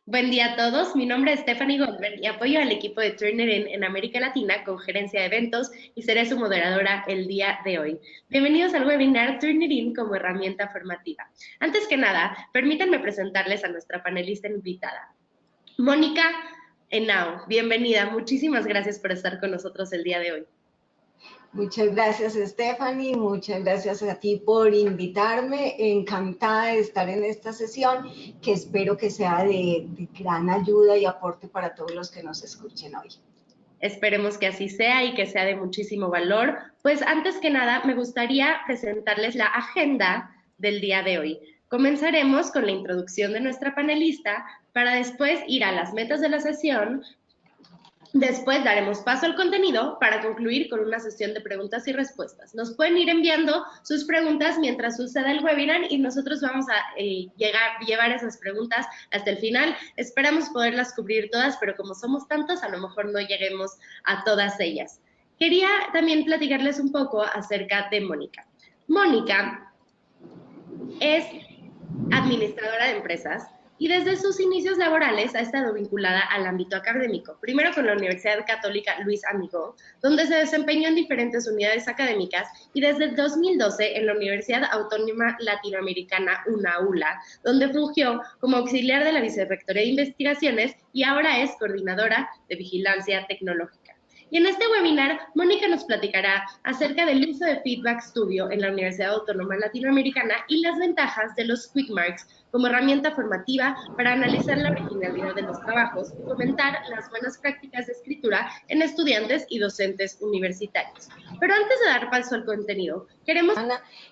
Buen día a todos, mi nombre es Stephanie Goldberg y apoyo al equipo de Turnitin en América Latina con gerencia de eventos y seré su moderadora el día de hoy. Bienvenidos al webinar Turnitin como herramienta formativa. Antes que nada, permítanme presentarles a nuestra panelista invitada, Mónica Henao. Bienvenida, muchísimas gracias por estar con nosotros el día de hoy. Muchas gracias, Stephanie, muchas gracias a ti por invitarme, encantada de estar en esta sesión, que espero que sea de gran ayuda y aporte para todos los que nos escuchen hoy. Esperemos que así sea y que sea de muchísimo valor. Pues antes que nada, me gustaría presentarles la agenda del día de hoy. Comenzaremos con la introducción de nuestra panelista para después ir a las metas de la sesión. Después daremos paso al contenido para concluir con una sesión de preguntas y respuestas. Nos pueden ir enviando sus preguntas mientras suceda el webinar y nosotros vamos a llevar esas preguntas hasta el final. Esperamos poderlas cubrir todas, pero como somos tantos, a lo mejor no lleguemos a todas ellas. Quería también platicarles un poco acerca de Mónica. Mónica es administradora de empresas y desde sus inicios laborales ha estado vinculada al ámbito académico, primero con la Universidad Católica Luis Amigó, donde se desempeñó en diferentes unidades académicas, y desde el 2012 en la Universidad Autónoma Latinoamericana UNAULA, donde fungió como auxiliar de la Vicerrectoría de Investigaciones y ahora es coordinadora de Vigilancia Tecnológica. Y en este webinar, Mónica nos platicará acerca del uso de Feedback Studio en la Universidad Autónoma Latinoamericana y las ventajas de los Quick Marks como herramienta formativa para analizar la originalidad de los trabajos y fomentar las buenas prácticas de escritura en estudiantes y docentes universitarios. Pero antes de dar paso al contenido, queremos...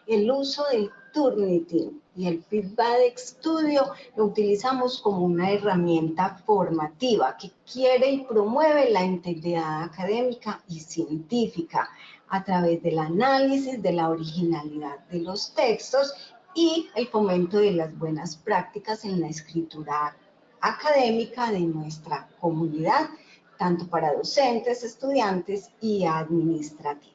El uso del Turnitin y el Feedback Studio lo utilizamos como una herramienta formativa que quiere y promueve la integridad académica y científica a través del análisis de la originalidad de los textos y el fomento de las buenas prácticas en la escritura académica de nuestra comunidad, tanto para docentes, estudiantes y administrativos.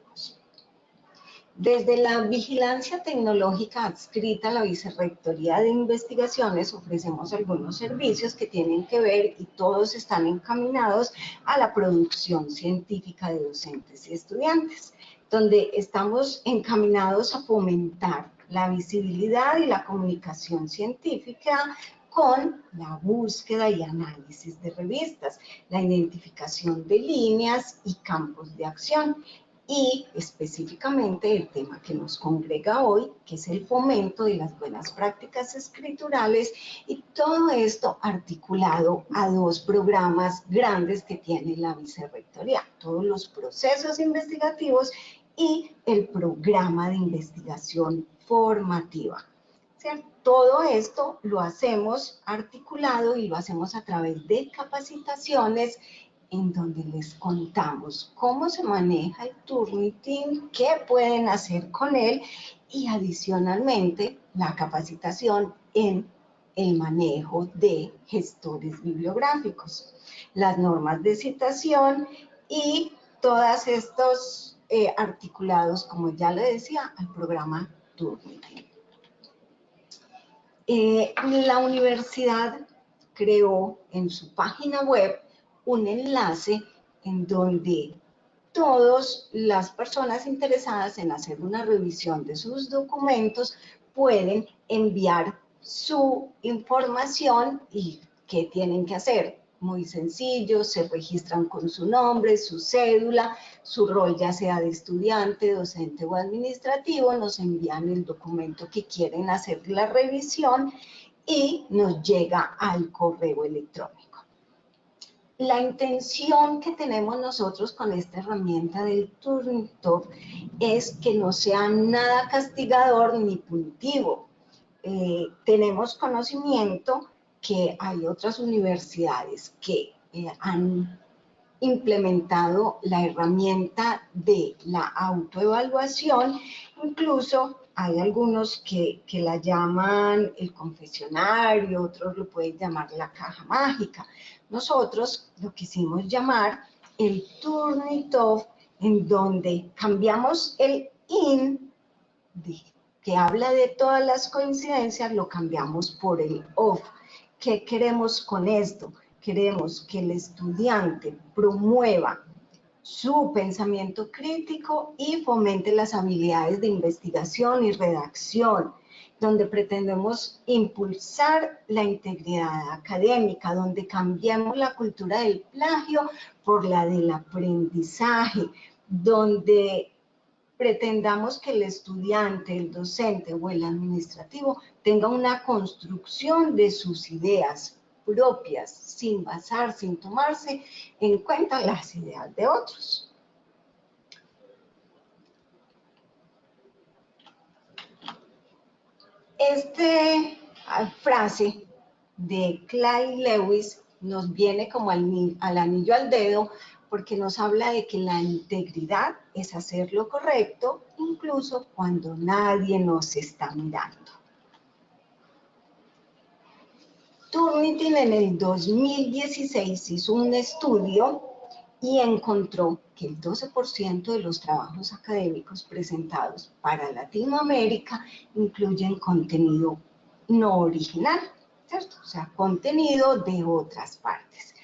Desde la Vigilancia Tecnológica adscrita a la Vicerrectoría de Investigaciones ofrecemos algunos servicios que tienen que ver y todos están encaminados a la producción científica de docentes y estudiantes, donde estamos encaminados a fomentar la visibilidad y la comunicación científica con la búsqueda y análisis de revistas, la identificación de líneas y campos de acción, y específicamente el tema que nos congrega hoy, que es el fomento de las buenas prácticas escriturales, y todo esto articulado a dos programas grandes que tiene la Vicerrectoría, todos los procesos investigativos y el programa de investigación formativa. Todo esto lo hacemos articulado y lo hacemos a través de capacitaciones en donde les contamos cómo se maneja el Turnitin, qué pueden hacer con él y adicionalmente la capacitación en el manejo de gestores bibliográficos, las normas de citación y todos estos articulados, como ya le decía, al programa Turnitin. La universidad creó en su página web un enlace en donde todas las personas interesadas en hacer una revisión de sus documentos pueden enviar su información y qué tienen que hacer. Muy sencillo, se registran con su nombre, su cédula, su rol ya sea de estudiante, docente o administrativo, nos envían el documento que quieren hacer la revisión y nos llega al correo electrónico. La intención que tenemos nosotros con esta herramienta del Turnitin es que no sea nada castigador ni punitivo. Tenemos conocimiento que hay otras universidades que han implementado la herramienta de la autoevaluación, incluso hay algunos que la llaman el confesionario, otros lo pueden llamar la caja mágica. Nosotros lo quisimos llamar el Turnitin, en donde cambiamos el in, que habla de todas las coincidencias, lo cambiamos por el off, ¿Qué queremos con esto? Queremos que el estudiante promueva su pensamiento crítico y fomente las habilidades de investigación y redacción, donde pretendemos impulsar la integridad académica, donde cambiamos la cultura del plagio por la del aprendizaje, donde pretendamos que el estudiante, el docente o el administrativo tenga una construcción de sus ideas propias, sin tomarse en cuenta las ideas de otros. Esta frase de Clay Lewis nos viene como al anillo al dedo, porque nos habla de que la integridad es hacer lo correcto, incluso cuando nadie nos está mirando. Turnitin en el 2016 hizo un estudio y encontró que el 12% de los trabajos académicos presentados para Latinoamérica incluyen contenido no original, ¿cierto? O sea, contenido de otras partes.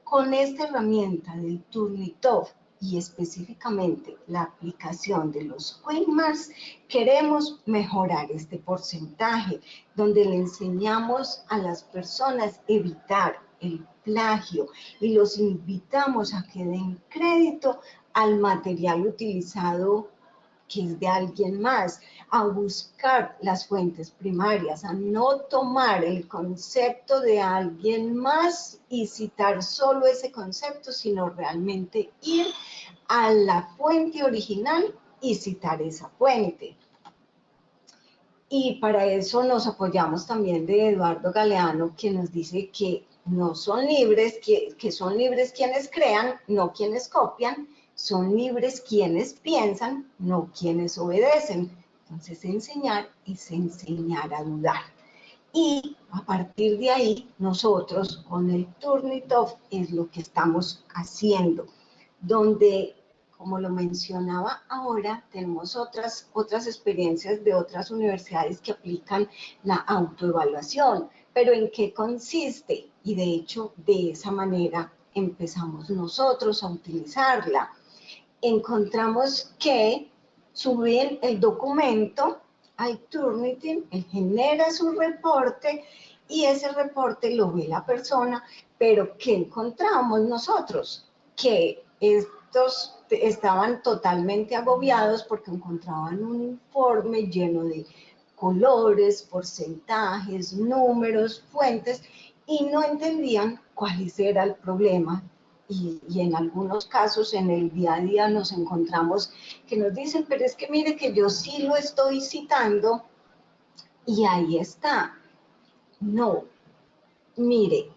Con esta herramienta del Turnitin y específicamente la aplicación de los Quick Marks, queremos mejorar este porcentaje, donde le enseñamos a las personas evitar el plagio y los invitamos a que den crédito al material utilizado que es de alguien más, a buscar las fuentes primarias, a no tomar el concepto de alguien más y citar solo ese concepto, sino realmente ir a la fuente original y citar esa fuente. Y para eso nos apoyamos también de Eduardo Galeano, que nos dice que no son libres, que son libres quienes crean, no quienes copian, son libres quienes piensan, no quienes obedecen. Entonces, enseñar es enseñar a dudar. Y a partir de ahí, nosotros con el Turnitin es lo que estamos haciendo, donde, como lo mencionaba ahora, tenemos otras experiencias de otras universidades que aplican la autoevaluación. Pero ¿en qué consiste? Y de hecho, de esa manera empezamos nosotros a utilizarla. Encontramos que suben el documento al Turnitin, él genera su reporte y ese reporte lo ve la persona, pero ¿qué encontramos nosotros? Que estos estaban totalmente agobiados porque encontraban un informe lleno de colores, porcentajes, números, fuentes, y no entendían cuál era el problema. Y en algunos casos en el día a día nos encontramos que nos dicen, pero es que mire que yo sí lo estoy citando y ahí está. No, mire,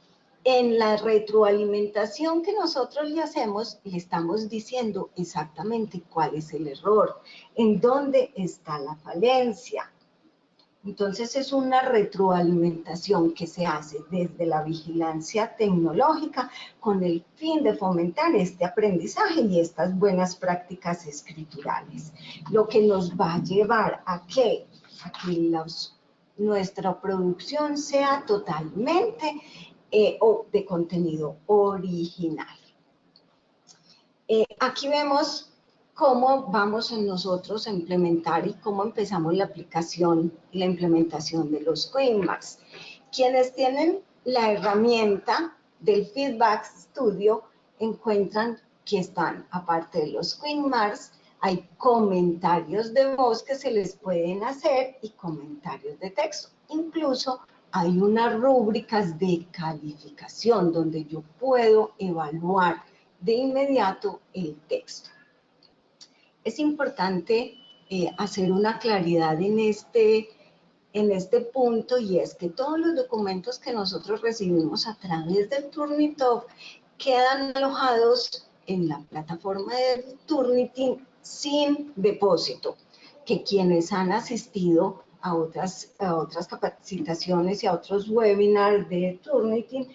en la retroalimentación que nosotros le hacemos, le estamos diciendo exactamente cuál es el error, en dónde está la falencia. Entonces es una retroalimentación que se hace desde la vigilancia tecnológica con el fin de fomentar este aprendizaje y estas buenas prácticas escriturales. Lo que nos va a llevar a que nuestra producción sea totalmente de contenido original. Aquí vemos cómo vamos nosotros a implementar y cómo empezamos la aplicación y la implementación de los Quick Marks. Quienes tienen la herramienta del Feedback Studio encuentran que están, aparte de los Quick Marks, hay comentarios de voz que se les pueden hacer y comentarios de texto. Incluso hay unas rúbricas de calificación donde yo puedo evaluar de inmediato el texto. Es importante hacer una claridad en este punto, y es que todos los documentos que nosotros recibimos a través del Turnitin quedan alojados en la plataforma del Turnitin sin depósito, que quienes han asistido a otras capacitaciones y a otros webinars de Turnitin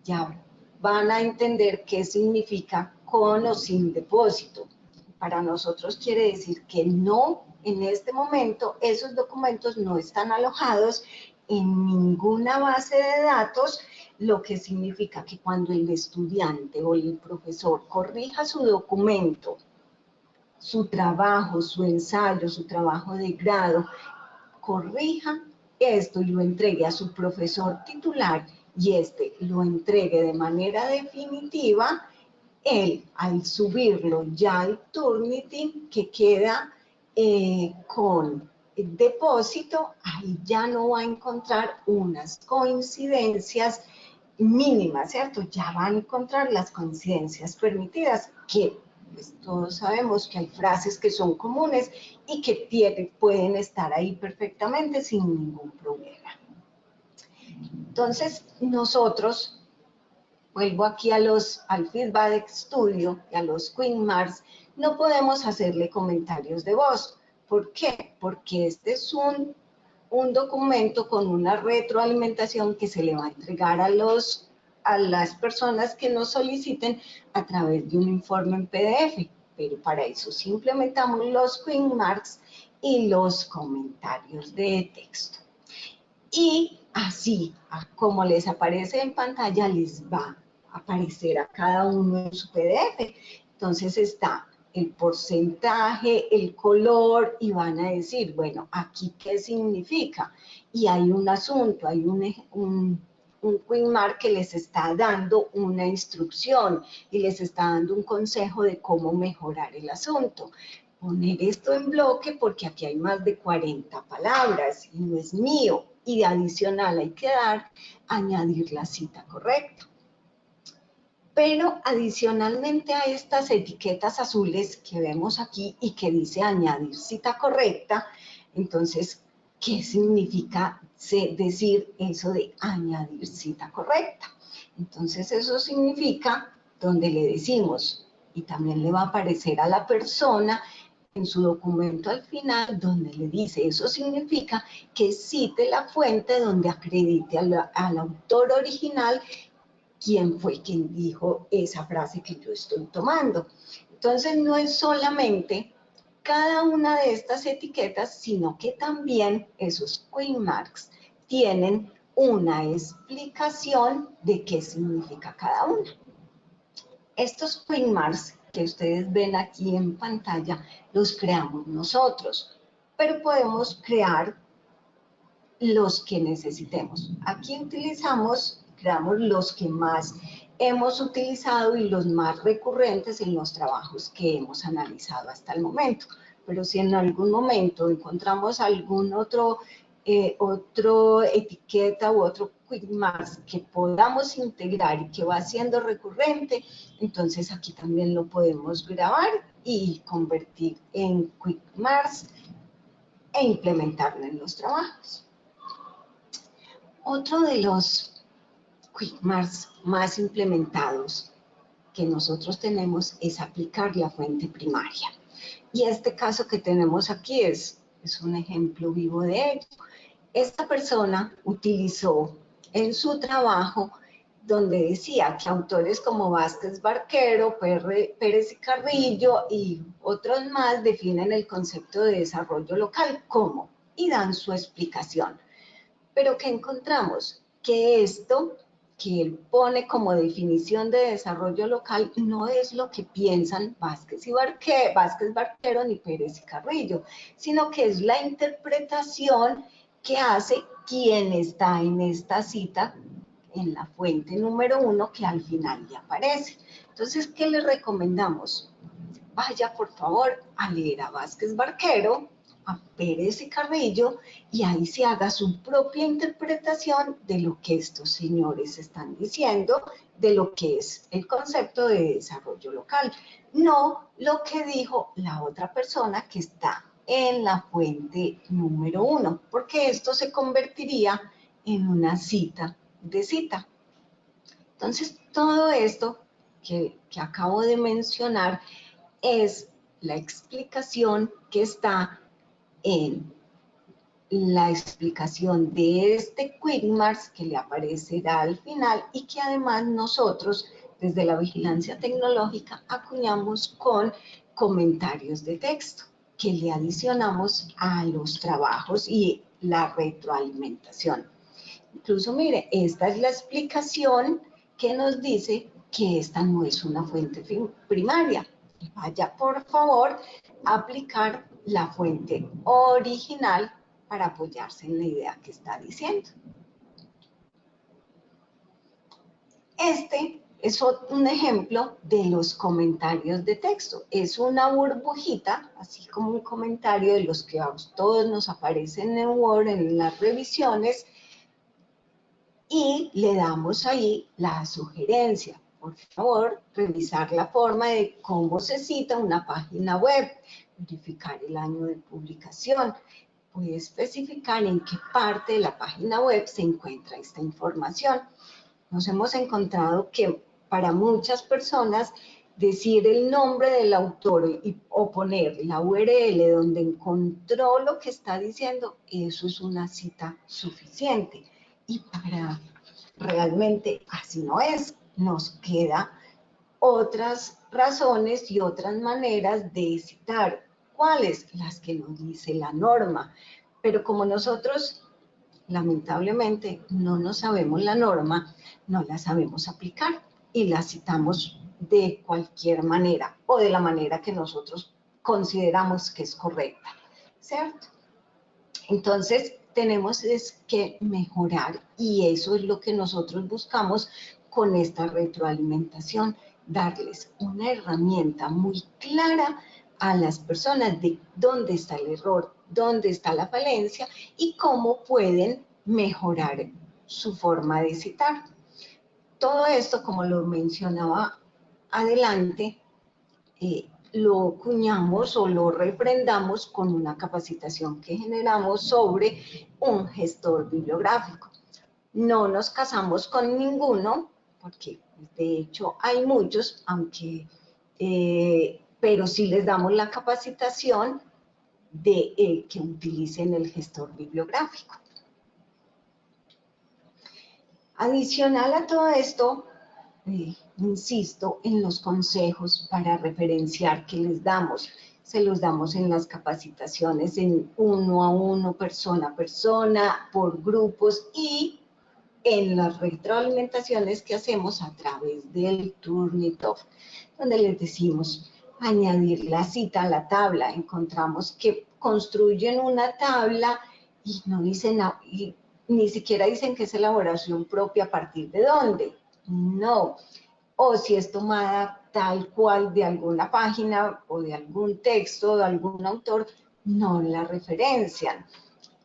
ya van a entender qué significa con o sin depósito. Para nosotros quiere decir que no en este momento esos documentos no están alojados en ninguna base de datos, lo que significa que cuando el estudiante o el profesor corrija su documento, su trabajo, su ensayo, su trabajo de grado, corrija esto y lo entregue a su profesor titular y este lo entregue de manera definitiva, él al subirlo ya al Turnitin, que queda con el depósito, ahí ya no va a encontrar unas coincidencias mínimas, ¿cierto? Ya va a encontrar las coincidencias permitidas, que pues, todos sabemos que hay frases que son comunes y que pueden estar ahí perfectamente sin ningún problema. Entonces, nosotros, vuelvo aquí al Feedback Studio y a los Quick Marks, no podemos hacerle comentarios de voz. ¿Por qué? Porque este es un documento con una retroalimentación que se le va a entregar a las personas que nos soliciten a través de un informe en PDF. Pero para eso sí implementamos los Quick Marks y los comentarios de texto. Y así, como les aparece en pantalla, les va a aparecer a cada uno en su PDF. Entonces está el porcentaje, el color, y van a decir, bueno, ¿aquí qué significa? Y hay un asunto, hay un Quick Mark que les está dando una instrucción y les está dando un consejo de cómo mejorar el asunto. Poner esto en bloque porque aquí hay más de 40 palabras y no es mío. Y adicional hay que añadir la cita correcta. Pero adicionalmente a estas etiquetas azules que vemos aquí y que dice añadir cita correcta, entonces, ¿qué significa decir eso de añadir cita correcta? Entonces eso significa donde le decimos, y también le va a aparecer a la persona en su documento al final, donde le dice, eso significa que cite la fuente donde acredite al autor original quién fue quien dijo esa frase que yo estoy tomando. Entonces no es solamente cada una de estas etiquetas, sino que también esos Quick Marks tienen una explicación de qué significa cada una. Estos Quick Marks que ustedes ven aquí en pantalla, los creamos nosotros, pero podemos crear los que necesitemos. Aquí creamos los que más hemos utilizado y los más recurrentes en los trabajos que hemos analizado hasta el momento. Pero si en algún momento encontramos algún otro etiqueta u otro Quick Marks que podamos integrar y que va siendo recurrente, entonces aquí también lo podemos grabar y convertir en Quick Marks e implementarlo en los trabajos. Otro de los Quick Marks más implementados que nosotros tenemos es aplicar la fuente primaria. Y este caso que tenemos aquí es un ejemplo vivo de ello. Esta persona utilizó en su trabajo donde decía que autores como Vázquez Barquero, Pérez y Carrillo y otros más definen el concepto de desarrollo local. ¿Cómo? Y dan su explicación. Pero ¿qué encontramos? Que esto que él pone como definición de desarrollo local no es lo que piensan Vázquez Barquero ni Pérez y Carrillo, sino que es la interpretación que hace quien está en esta cita en la fuente número 1 que al final ya aparece. Entonces, ¿qué le recomendamos? Vaya por favor a leer a Vázquez Barquero, a Pérez y Carrillo, y ahí se haga su propia interpretación de lo que estos señores están diciendo, de lo que es el concepto de desarrollo local, no lo que dijo la otra persona que está en la fuente número 1, porque esto se convertiría en una cita de cita. Entonces, todo esto que acabo de mencionar es la explicación que está en la explicación de este Quick Marks que le aparecerá al final y que además nosotros desde la vigilancia tecnológica acuñamos con comentarios de texto que le adicionamos a los trabajos y la retroalimentación. Incluso, mire, esta es la explicación que nos dice que esta no es una fuente primaria. Vaya, por favor, a aplicar la fuente original para apoyarse en la idea que está diciendo. Este es un ejemplo de los comentarios de texto. Es una burbujita, así como un comentario de los que a todos nos aparecen en Word, en las revisiones, y le damos ahí la sugerencia. Por favor, revisar la forma de cómo se cita una página web, verificar el año de publicación, puede especificar en qué parte de la página web se encuentra esta información. Nos hemos encontrado que para muchas personas decir el nombre del autor o poner la URL donde encontró lo que está diciendo, eso es una cita suficiente. Y para realmente así no es, nos queda otras razones y otras maneras de citar. ¿Cuáles? Las que nos dice la norma. Pero como nosotros lamentablemente no nos sabemos la norma, no la sabemos aplicar y la citamos de cualquier manera o de la manera que nosotros consideramos que es correcta, ¿cierto? Entonces, tenemos que mejorar y eso es lo que nosotros buscamos con esta retroalimentación, darles una herramienta muy clara a las personas de dónde está el error, dónde está la falencia y cómo pueden mejorar su forma de citar. Todo esto, como lo mencionaba adelante, lo cuñamos o lo refrendamos con una capacitación que generamos sobre un gestor bibliográfico. No nos casamos con ninguno, porque de hecho hay muchos, aunque, pero sí les damos la capacitación de que utilicen el gestor bibliográfico. Adicional a todo esto, insisto en los consejos para referenciar que les damos. Se los damos en las capacitaciones en 1 a 1, persona a persona, por grupos y en las retroalimentaciones que hacemos a través del Turnitin, donde les decimos añadir la cita a la tabla. Encontramos que construyen una tabla y no dicen nada, y ni siquiera dicen que es elaboración propia a partir de dónde. No. O si es tomada tal cual de alguna página o de algún texto de algún autor, no la referencian.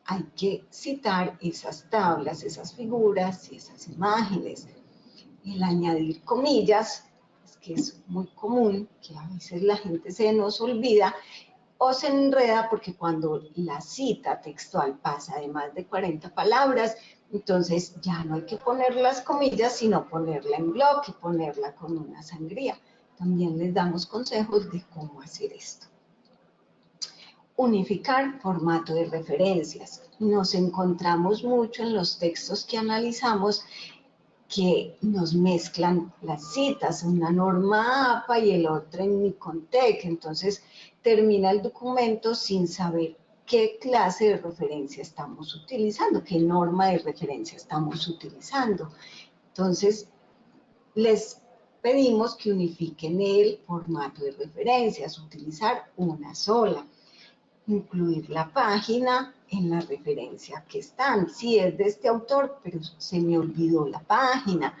Hay que citar esas tablas, esas figuras y esas imágenes. El añadir comillas, es que es muy común, que a veces la gente se nos olvida o se enreda porque cuando la cita textual pasa de más de 40 palabras, entonces ya no hay que poner las comillas, sino ponerla en bloque, ponerla con una sangría. También les damos consejos de cómo hacer esto. Unificar formato de referencias. Nos encontramos mucho en los textos que analizamos que nos mezclan las citas, una norma APA y el otro en Nicontec. Entonces termina el documento sin saber qué clase de referencia estamos utilizando, qué norma de referencia estamos utilizando. Entonces les pedimos que unifiquen el formato de referencias, utilizar una sola. Incluir la página en la referencia que están. Si es de este autor, pero se me olvidó la página.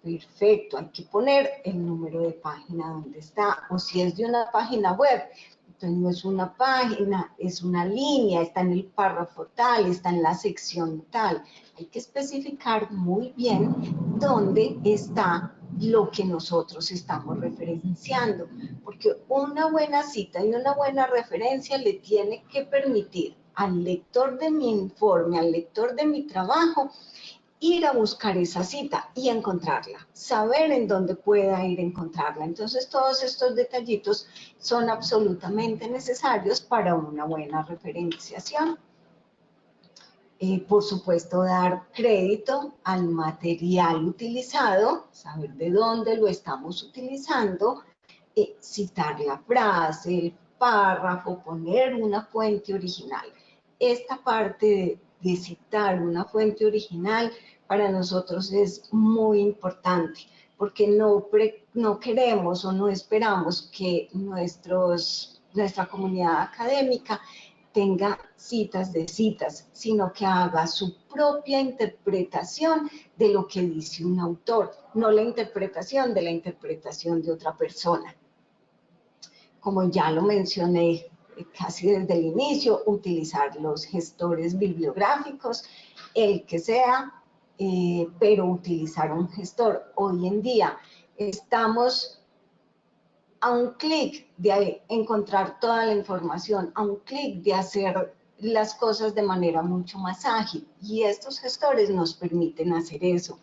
Perfecto, hay que poner el número de página donde está. O si es de una página web, entonces no es una página, es una línea, está en el párrafo tal, está en la sección tal. Hay que especificar muy bien dónde está lo que nosotros estamos referenciando, porque una buena cita y una buena referencia le tiene que permitir al lector de mi informe, al lector de mi trabajo, ir a buscar esa cita y encontrarla, saber en dónde pueda ir a encontrarla. Entonces, todos estos detallitos son absolutamente necesarios para una buena referenciación. Por supuesto, dar crédito al material utilizado, saber de dónde lo estamos utilizando, citar la frase, el párrafo, poner una fuente original. Esta parte de citar una fuente original para nosotros es muy importante, porque no queremos o no esperamos que nuestra comunidad académica tenga citas de citas, sino que haga su propia interpretación de lo que dice un autor, no la interpretación de la interpretación de otra persona. Como ya lo mencioné casi desde el inicio, utilizar los gestores bibliográficos, el que sea, pero utilizar un gestor. Hoy en día estamos a un clic de encontrar toda la información, a un clic de hacer las cosas de manera mucho más ágil, y estos gestores nos permiten hacer eso.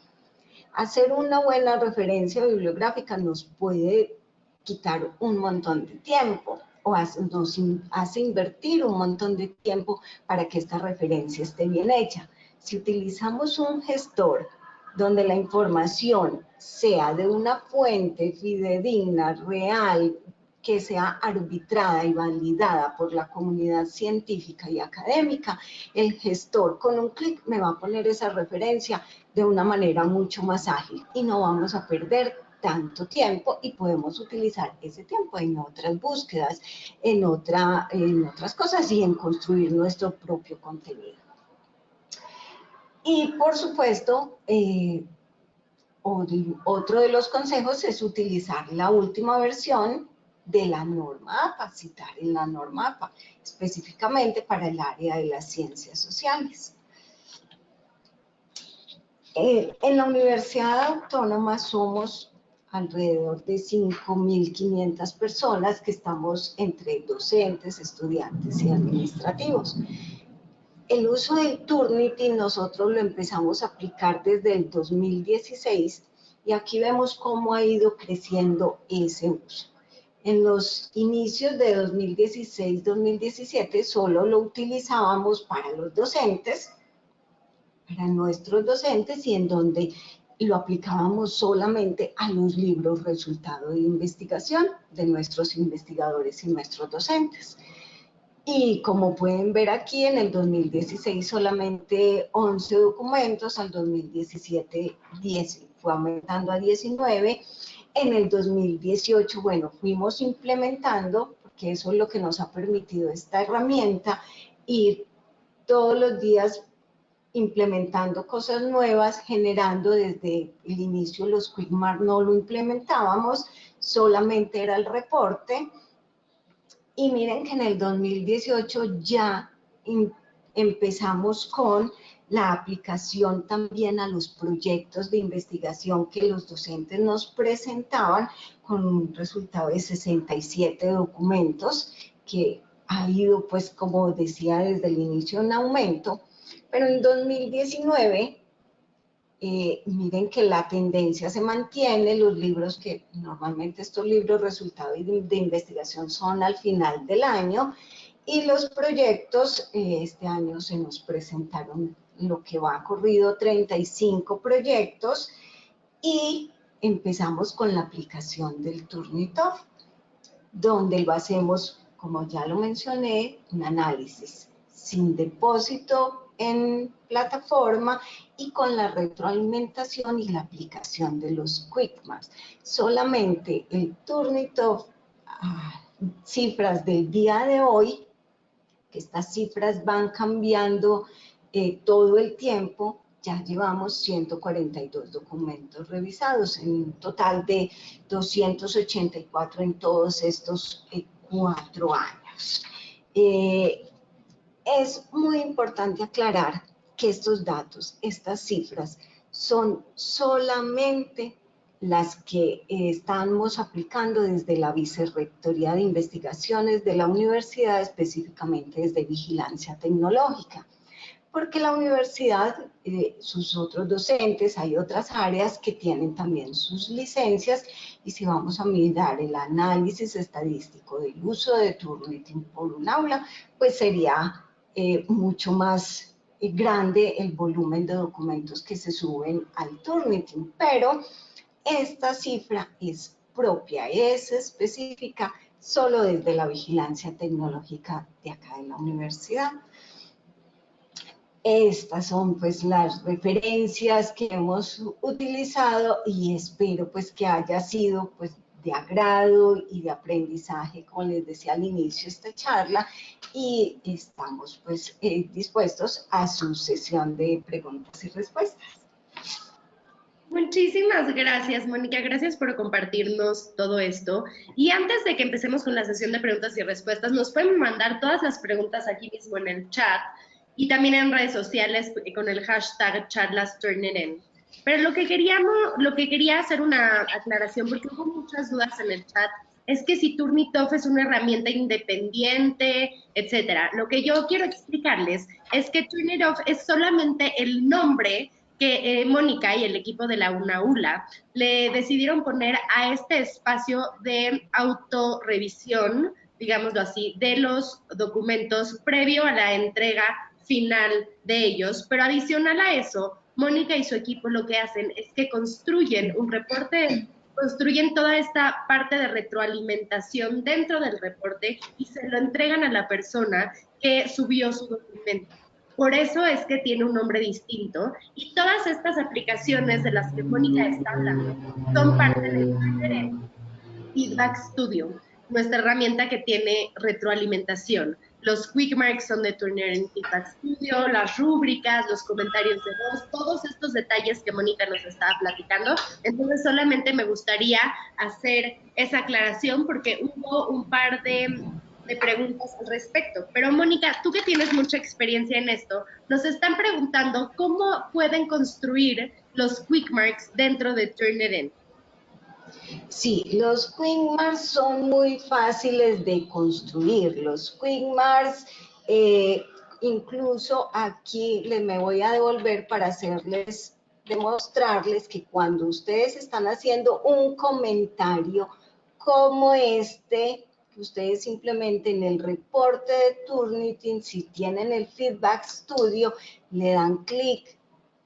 Hacer una buena referencia bibliográfica nos puede quitar un montón de tiempo o nos hace invertir un montón de tiempo para que esta referencia esté bien hecha. Si utilizamos un gestor donde la información sea de una fuente fidedigna, real, que sea arbitrada y validada por la comunidad científica y académica, el gestor con un clic me va a poner esa referencia de una manera mucho más ágil y no vamos a perder tanto tiempo y podemos utilizar ese tiempo en otras búsquedas, en otras cosas y en construir nuestro propio contenido. Y por supuesto, otro de los consejos es utilizar la última versión de la norma APA, citar en la norma APA, específicamente para el área de las ciencias sociales. En la Universidad Autónoma somos alrededor de 5.500 personas que estamos entre docentes, estudiantes y administrativos. El uso del Turnitin nosotros lo empezamos a aplicar desde el 2016 y aquí vemos cómo ha ido creciendo ese uso. En los inicios de 2016-2017 solo lo utilizábamos para los docentes, para nuestros docentes, y en donde lo aplicábamos solamente a los libros resultado de investigación de nuestros investigadores y nuestros docentes. Y como pueden ver aquí, en el 2016 solamente 11 documentos, al 2017 10, fue aumentando a 19. En el 2018, bueno, fuimos implementando, porque eso es lo que nos ha permitido esta herramienta, ir todos los días implementando cosas nuevas, generando desde el inicio los QuickMark no lo implementábamos, solamente era el reporte. Y miren que en el 2018 ya empezamos con la aplicación también a los proyectos de investigación que los docentes nos presentaban, con un resultado de 67 documentos, que ha ido, pues, como decía, desde el inicio un aumento. Pero en 2019, miren que la tendencia se mantiene, los libros que normalmente estos libros resultado de investigación son al final del año, y los proyectos este año se nos presentaron lo que va corrido 35 proyectos y empezamos con la aplicación del Turnitin, donde lo hacemos, como ya lo mencioné, un análisis sin depósito en plataforma y con la retroalimentación y la aplicación de los QuickMarks. Solamente el Turnitin, cifras del día de hoy, que estas cifras van cambiando todo el tiempo, ya llevamos 142 documentos revisados, en un total de 284 en todos estos 4 años. Es muy importante aclarar que estos datos, estas cifras, son solamente las que estamos aplicando desde la Vicerrectoría de Investigaciones de la Universidad, específicamente desde Vigilancia Tecnológica. Porque la universidad, sus otros docentes, hay otras áreas que tienen también sus licencias, y si vamos a mirar el análisis estadístico del uso de Turnitin por un aula, pues sería mucho más grande el volumen de documentos que se suben al Turnitin, pero esta cifra es propia, es específica solo desde la vigilancia tecnológica de acá de la universidad. Estas son pues las referencias que hemos utilizado y espero pues que haya sido pues de agrado y de aprendizaje, como les decía al inicio de esta charla, y estamos pues dispuestos a su sesión de preguntas y respuestas. Muchísimas gracias, Mónica. Gracias por compartirnos todo esto. Y antes de que empecemos con la sesión de preguntas y respuestas, nos pueden mandar todas las preguntas aquí mismo en el chat y también en redes sociales con el hashtag charlasturnitin. Pero lo que quería hacer una aclaración, porque hubo muchas dudas en el chat, es que si Turnitin es una herramienta independiente, etcétera. Lo que yo quiero explicarles es que Turnitin es solamente el nombre que Mónica y el equipo de la UNAULA le decidieron poner a este espacio de autorrevisión, digámoslo así, de los documentos previo a la entrega final de ellos, pero adicional a eso, Mónica y su equipo lo que hacen es que construyen un reporte, construyen toda esta parte de retroalimentación dentro del reporte y se lo entregan a la persona que subió su documento. Por eso es que tiene un nombre distinto y todas estas aplicaciones de las que Mónica está hablando son parte de Feedback Studio, nuestra herramienta que tiene retroalimentación. Los quick marks son de Turnitin Feedback Studio, las rúbricas, los comentarios de voz, todos estos detalles que Mónica nos estaba platicando. Entonces solamente me gustaría hacer esa aclaración porque hubo un par de preguntas al respecto. Pero Mónica, tú que tienes mucha experiencia en esto, nos están preguntando cómo pueden construir los quick marks dentro de Turnitin. Sí, los quick marks son muy fáciles de construir. Los quick marks, incluso aquí me voy a devolver para demostrarles que cuando ustedes están haciendo un comentario como este, ustedes simplemente en el reporte de Turnitin, si tienen el Feedback Studio, le dan clic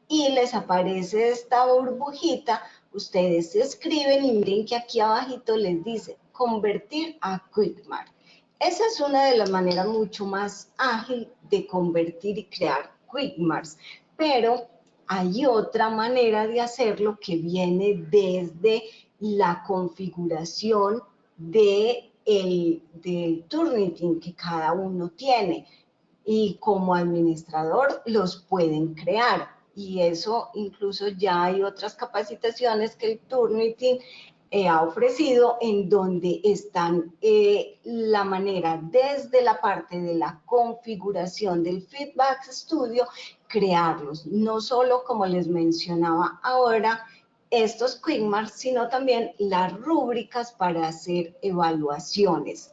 y les aparece esta burbujita. Ustedes escriben y miren que aquí abajito les dice convertir a quick mark. Esa es una de las maneras mucho más ágil de convertir y crear quick marks, pero hay otra manera de hacerlo que viene desde la configuración del Turnitin que cada uno tiene y como administrador los pueden crear. Y eso incluso ya hay otras capacitaciones que el Turnitin ha ofrecido en donde están la manera desde la parte de la configuración del Feedback Studio, crearlos, no solo como les mencionaba ahora, estos quick marks, sino también las rúbricas para hacer evaluaciones.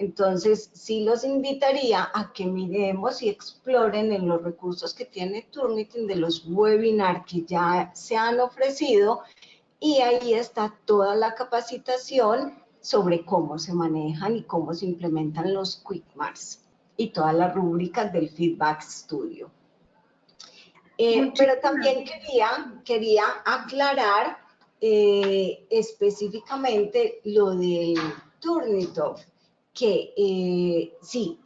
Entonces, sí los invitaría a que miremos y exploren en los recursos que tiene Turnitin de los webinars que ya se han ofrecido y ahí está toda la capacitación sobre cómo se manejan y cómo se implementan los quick marks y todas las rúbricas del Feedback Studio. Pero también quería aclarar específicamente lo del Turnitin, que sí,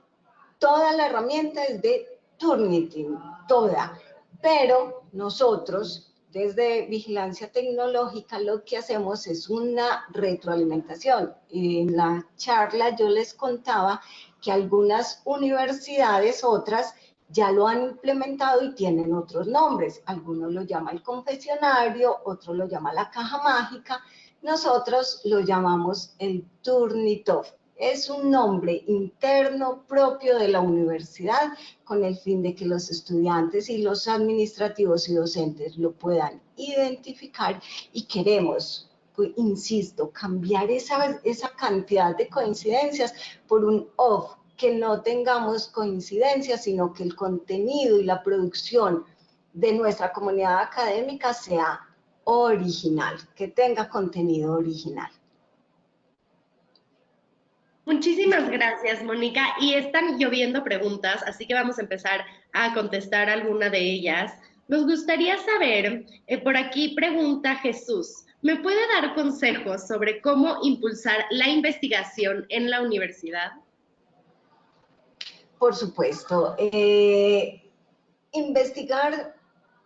toda la herramienta es de Turnitin, toda, pero nosotros desde Vigilancia Tecnológica lo que hacemos es una retroalimentación. En la charla yo les contaba que algunas universidades, otras, ya lo han implementado y tienen otros nombres. Algunos lo llaman el confesionario, otros lo llaman la caja mágica, nosotros lo llamamos el Turnitin. Es un nombre interno propio de la universidad con el fin de que los estudiantes y los administrativos y docentes lo puedan identificar y queremos, pues, insisto, cambiar esa cantidad de coincidencias por un off, que no tengamos coincidencias, sino que el contenido y la producción de nuestra comunidad académica sea original, que tenga contenido original. Muchísimas gracias, Mónica. Y están lloviendo preguntas, así que vamos a empezar a contestar alguna de ellas. Nos gustaría saber, por aquí pregunta Jesús, ¿Me puede dar consejos sobre cómo impulsar la investigación en la universidad? Por supuesto. Investigar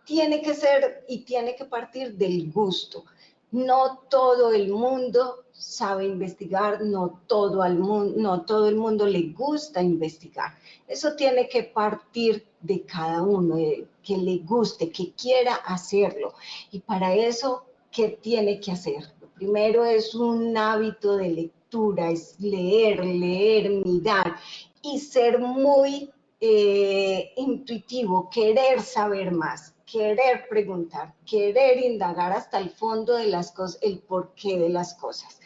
tiene que ser y tiene que partir del gusto. No todo el mundo sabe investigar, no todo el mundo le gusta investigar. Eso tiene que partir de cada uno, que le guste, que quiera hacerlo. Y para eso, ¿qué tiene que hacer? Lo primero es un hábito de lectura, es leer, mirar y ser muy intuitivo, querer saber más, querer preguntar, querer indagar hasta el fondo de las cosas, el porqué de las cosas.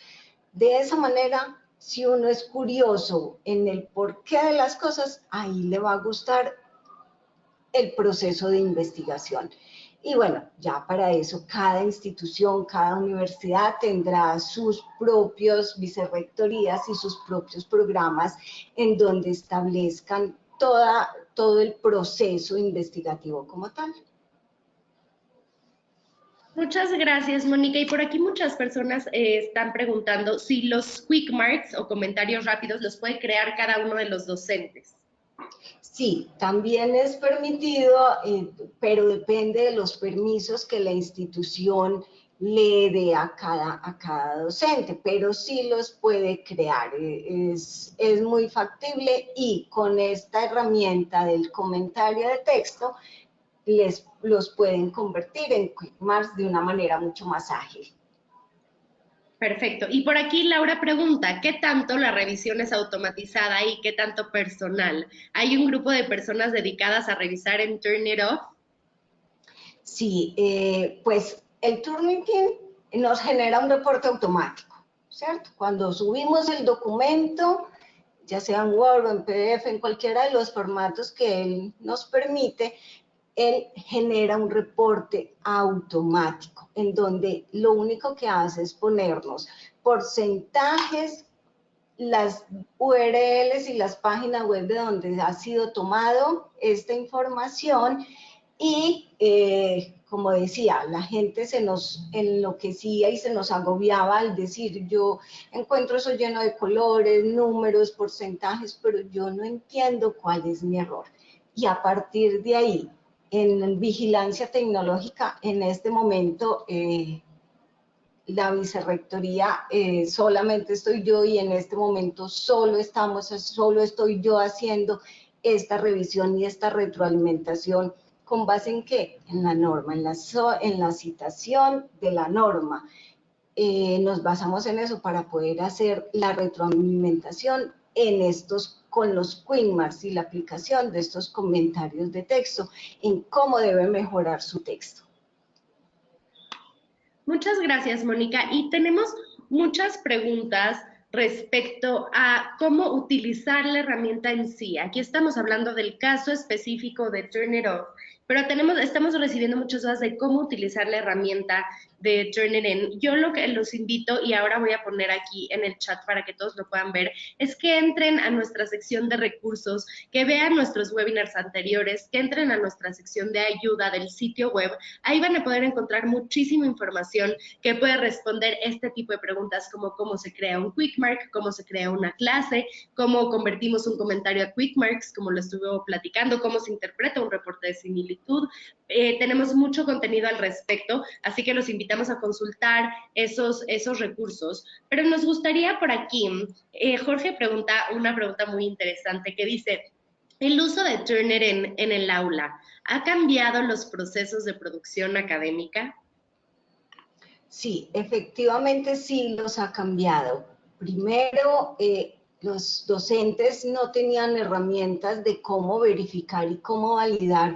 De esa manera, si uno es curioso en el porqué de las cosas, ahí le va a gustar el proceso de investigación. Y bueno, ya para eso cada institución, cada universidad tendrá sus propios vicerrectorías y sus propios programas en donde establezcan todo el proceso investigativo como tal. Muchas gracias, Mónica. Y por aquí muchas personas están preguntando si los quick marks o comentarios rápidos los puede crear cada uno de los docentes. Sí, también es permitido, pero depende de los permisos que la institución le dé a cada docente, pero sí los puede crear, es muy factible y con esta herramienta del comentario de texto los pueden convertir en quick marks de una manera mucho más ágil. Perfecto. Y por aquí Laura pregunta, ¿qué tanto la revisión es automatizada y qué tanto personal? ¿Hay un grupo de personas dedicadas a revisar en Turnitin? Sí, pues el Turnitin nos genera un reporte automático, ¿cierto? Cuando subimos el documento, ya sea en Word o en PDF, en cualquiera de los formatos que él nos permite, él genera un reporte automático, en donde lo único que hace es ponernos porcentajes, las URLs y las páginas web de donde ha sido tomado esta información y, como decía, la gente se nos enloquecía y se nos agobiaba al decir, yo encuentro eso lleno de colores, números, porcentajes, pero yo no entiendo cuál es mi error. Y a partir de ahí, en vigilancia tecnológica, en este momento, la vicerrectoría solamente estoy yo y en este momento solo estoy yo haciendo esta revisión y esta retroalimentación. ¿Con base en qué? En la norma, en la citación de la norma. Nos basamos en eso para poder hacer la retroalimentación con los quick marks y la aplicación de estos comentarios de texto en cómo debe mejorar su texto. Muchas gracias, Mónica. Y tenemos muchas preguntas respecto a cómo utilizar la herramienta en sí. Aquí estamos hablando del caso específico de Turnitin, pero estamos recibiendo muchas dudas de cómo utilizar la herramienta de Turnitin. Yo lo que los invito, y ahora voy a poner aquí en el chat para que todos lo puedan ver, es que entren a nuestra sección de recursos, que vean nuestros webinars anteriores, que entren a nuestra sección de ayuda del sitio web. Ahí van a poder encontrar muchísima información que puede responder este tipo de preguntas como cómo se crea un quick mark, cómo se crea una clase, cómo convertimos un comentario a quick marks, como lo estuve platicando, cómo se interpreta un reporte de similitud. Tenemos mucho contenido al respecto, así que los invitamos a consultar esos recursos. Pero nos gustaría por aquí, Jorge pregunta una pregunta muy interesante que dice, ¿el uso de Turnitin en el aula ha cambiado los procesos de producción académica? Sí, efectivamente sí los ha cambiado. Primero, los docentes no tenían herramientas de cómo verificar y cómo validar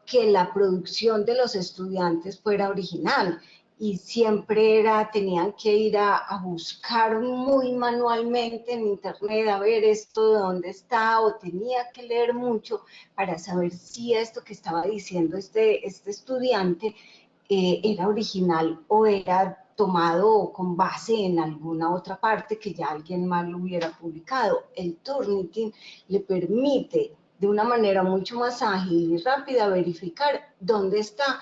que la producción de los estudiantes fuera original y siempre tenían que ir a buscar muy manualmente en internet a ver esto de dónde está, o tenía que leer mucho para saber si esto que estaba diciendo este estudiante era original o era tomado con base en alguna otra parte que ya alguien más lo hubiera publicado. El Turnitin le permite de una manera mucho más ágil y rápida verificar dónde está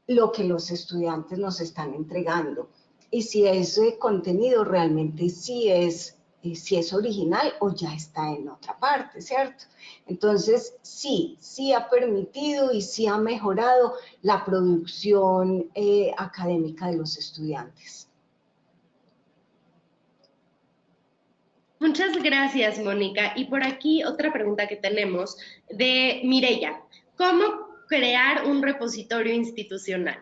lo que los estudiantes nos están entregando. y si ese contenido realmente sí es original o ya está en otra parte, ¿cierto? Entonces, sí ha permitido y sí ha mejorado la producción académica de los estudiantes. Muchas gracias, Mónica. Y por aquí otra pregunta que tenemos de Mireya. ¿Cómo crear un repositorio institucional?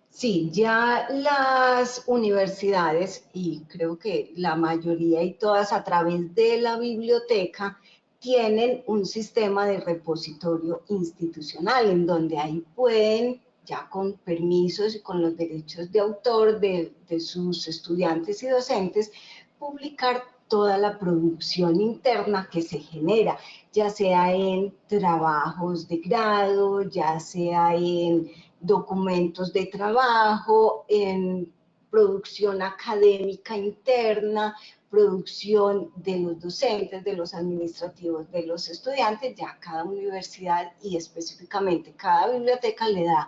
Sí, ya las universidades, y creo que la mayoría y todas a través de la biblioteca, tienen un sistema de repositorio institucional en donde ahí pueden, ya con permisos y con los derechos de autor de sus estudiantes y docentes, publicar toda la producción interna que se genera, ya sea en trabajos de grado, ya sea en documentos de trabajo, en producción académica interna, producción de los docentes, de los administrativos, de los estudiantes. Ya cada universidad y específicamente cada biblioteca le da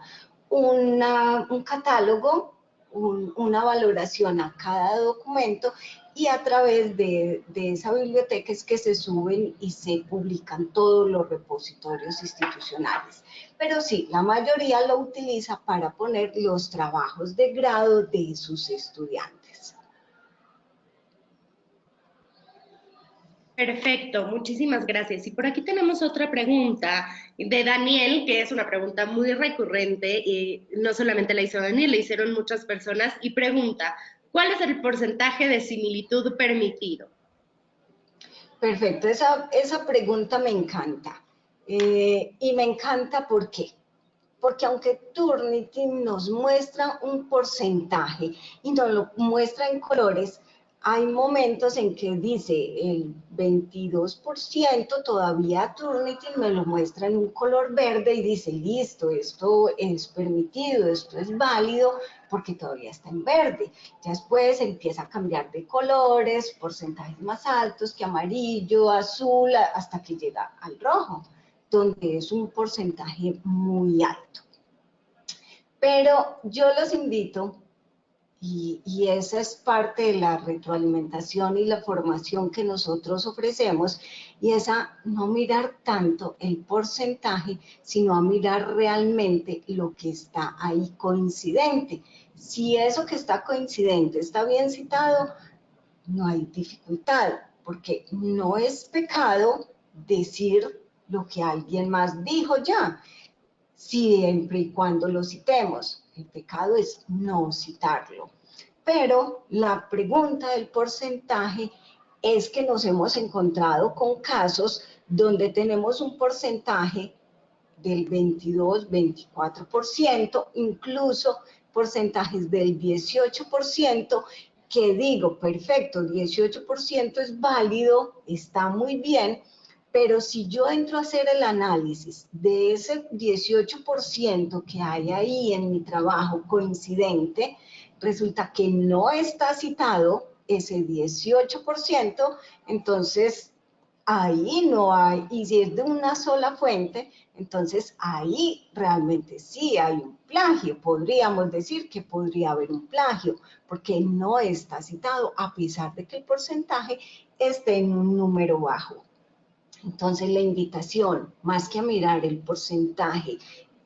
un catálogo, una valoración a cada documento, y a través de esa biblioteca es que se suben y se publican todos los repositorios institucionales. Pero sí, la mayoría lo utiliza para poner los trabajos de grado de sus estudiantes. Perfecto, muchísimas gracias. Y por aquí tenemos otra pregunta de Daniel, que es una pregunta muy recurrente, y no solamente la hizo Daniel, la hicieron muchas personas, y pregunta, ¿cuál es el porcentaje de similitud permitido? Perfecto, esa pregunta me encanta. Y me encanta ¿por qué? Porque aunque Turnitin nos muestra un porcentaje y nos lo muestra en colores, hay momentos en que dice el 22%, todavía Turnitin me lo muestra en un color verde y dice, listo, esto es permitido, esto es válido, porque todavía está en verde. Ya después empieza a cambiar de colores, porcentajes más altos que amarillo, azul, hasta que llega al rojo, donde es un porcentaje muy alto. Pero yo los invito, y esa es parte de la retroalimentación y la formación que nosotros ofrecemos, y es a no mirar tanto el porcentaje, sino a mirar realmente lo que está ahí coincidente. Si eso que está coincidente está bien citado, no hay dificultad, porque no es pecado decir lo que alguien más dijo ya, siempre y cuando lo citemos. El pecado es no citarlo. Pero la pregunta del porcentaje es que nos hemos encontrado con casos donde tenemos un porcentaje del 22, 24%, incluso porcentajes del 18%, que digo, perfecto, 18% es válido, está muy bien, pero si yo entro a hacer el análisis de ese 18% que hay ahí en mi trabajo coincidente, resulta que no está citado ese 18%, entonces ahí no hay, y si es de una sola fuente, entonces ahí realmente sí hay un plagio. Podríamos decir que podría haber un plagio, porque no está citado a pesar de que el porcentaje esté en un número bajo. Entonces la invitación, más que a mirar el porcentaje,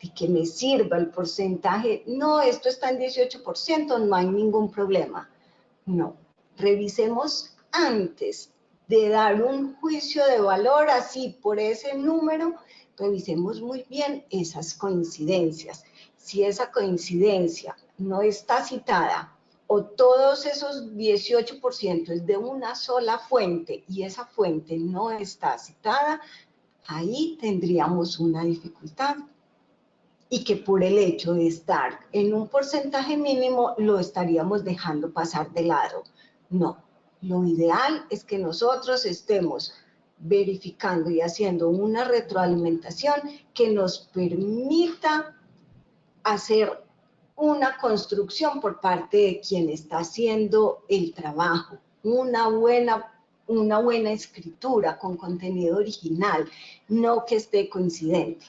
de que me sirva el porcentaje, no, esto está en 18%, no hay ningún problema. No, revisemos antes de dar un juicio de valor así por ese número, revisemos muy bien esas coincidencias. Si esa coincidencia no está citada o todos esos 18% es de una sola fuente y esa fuente no está citada, ahí tendríamos una dificultad. Y que por el hecho de estar en un porcentaje mínimo lo estaríamos dejando pasar de lado. No, lo ideal es que nosotros estemos verificando y haciendo una retroalimentación que nos permita hacer una construcción por parte de quien está haciendo el trabajo, una buena escritura con contenido original, no que esté coincidente.